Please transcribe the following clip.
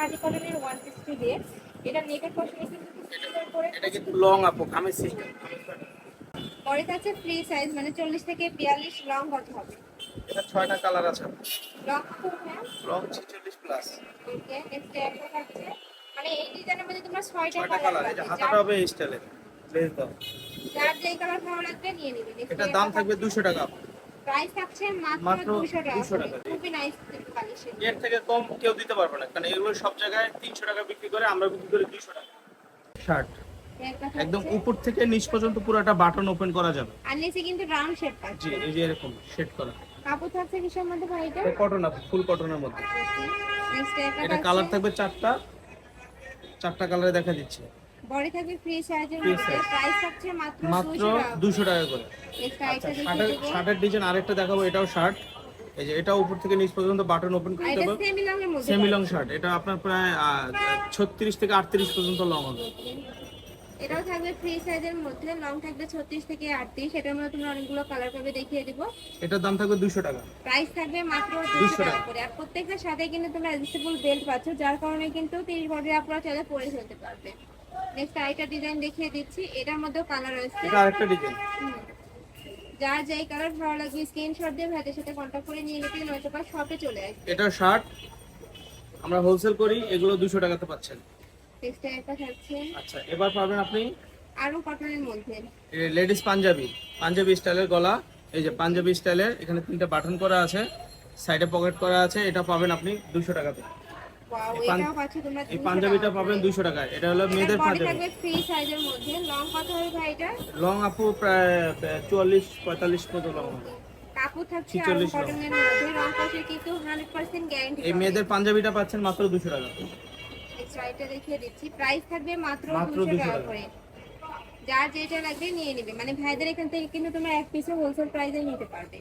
খাদি কটনের 160 দিয়ে। এটা নেকের পশনে কিন্তু সুন্দর করে এটা কিন্তু লং আপু কামিজ সিস্টেম। পরে থাকছে ফ্রি সাইজ মানে 40 থেকে 42 লং কত হবে? এটা 6টা কালার আছে। লং কত হবে? Long 46 plus. ওকে নেক্সট একটা থাকছে মানে এই ডিজাইনের মধ্যে তোমরা 6টা 6টা কালার কালার। এই যে পাবে। হাতাটা হবে এই স্টাইলে। লেস দাও। যার যেই কালার ভালো লাগবে নিয়ে নিবে। এটার দাম থাকবে 200 টাকা। প্রাইস থাকছে মাত্র মাত্র 200 টাকা 200 করে। টাকা। খুবই নাইস কালেকশন। এর থেকে কম কেউ দিতে পারবে না, কারণ এগুলো সব জায়গায় 300 টাকা বিক্রি করে, আমরা বিক্রি করি 200 টাকা। শার্ট একটা একদম থাকছে উপর থেকে নিচ পর্যন্ত পুরোটা বাটন ওপেন করা যাবে। আর নিচে কিন্তু রাউন্ড শেপ জি, পাচ্ছে। এই যে এরকম সেট করা। কাপড় থাকছে কিসের মধ্যে ভাই এটা? এটা কটন আপু, ফুল কটনের মধ্যে। নেক্সট একটা এটা থাকছে কালার থাকবে চারটা কালারে দেখা দিচ্ছে। বডি থাকবে ফ্রি সাইজের Free মধ্যে। size। প্রাইস থাকছে মাত্র মাত্র 200 টাকা 200 টাকা করে। নেক্সট আচ্ছা, আইটেম দেখিয়ে দেবো। শার্টের ডিজাইন আরেকটা দেখাবো। এটাও শার্ট। এই যে এটা উপর থেকে নিচ পর্যন্ত বাটন ওপেন আর করতে এটা হবে। সেমি লং এর মধ্যে সেমি লং পাচ্ছে। শার্ট। এটা আপনার প্রায় 36 থেকে 38 পর্যন্ত লং হবে। এটাও থাকবে ফ্রি সাইজের মধ্যে লং থাকবে 36 থেকে 38। এটার মধ্যে তোমরা অনেকগুলো কালার পাবে দেখিয়ে দিব। এটার দাম থাকবে 200 টাকা। প্রাইস থাকবে মাত্র 200 টাকা করে। আর প্রত্যেকটার সাথে কিন্তু তোমরা অ্যাডজাস্টেবল বেল্ট পাচ্ছ, যার কারণে কিন্তু 30 বডির আপনারা চাইলে পরে ফেলতে পারবে। নেক্সট আরেকটা ডিজাইন দেখিয়ে দিচ্ছি। এটার মধ্যেও কালার আছে। এটা আরেকটা ডিজাইন। যার যেই কালার ভালো লাগবে স্ক্রিনশট দিয়ে ভাইদের সাথে কন্টাক্ট করে নিয়ে নিতে, নয়তো বা শপে চলে আসবে। এটা শার্ট আমরা হোলসেল করি, এগুলো 200 টাকাতে পাচ্ছেন। নেক্সট একটা থাকছে আচ্ছা, এবার পাবেন আপনি আরো কটনের মধ্যে। লেডিস পাঞ্জাবি স্টাইলের গলা। এই যে পাঞ্জাবি স্টাইলের, এখানে 3টা বাটন করা আছে, সাইডে পকেট করা আছে। এটা পাবেন আপনি 200 টাকাতে। ওয়াও, এই পান- এটাও পাচ্ছ তোমরা এই 200 পাঞ্জাবিটা টাকা পাবেন করে। 200 টাকায়। এটা হলো মেয়েদের বডি পাঞ্জাবি। থাকবে ফ্রি সাইজের মধ্যে। লং কত হবে ভাই এটা? লং আপু প্রায় 44-45 মতো লং হবে। কাপড় থাকছে 46 আরো লং। কটনের মধ্যে। রং কষে কিন্তু 100% গ্যারান্টি। এই মেয়েদের পাঞ্জাবিটা পাচ্ছেন মাত্র 200 টাকা। নেক্সট আইটা দেখিয়ে দিচ্ছি। প্রাইস থাকবে মাত্র মাত্র 200 200 টাকা টাকা। করে। যার যেটা লাগবে নিয়ে নেবে। মানে ভাইদের এখান থেকে কিন্তু তোমরা এক পিসে হোলসেল প্রাইসে নিতে পারবে।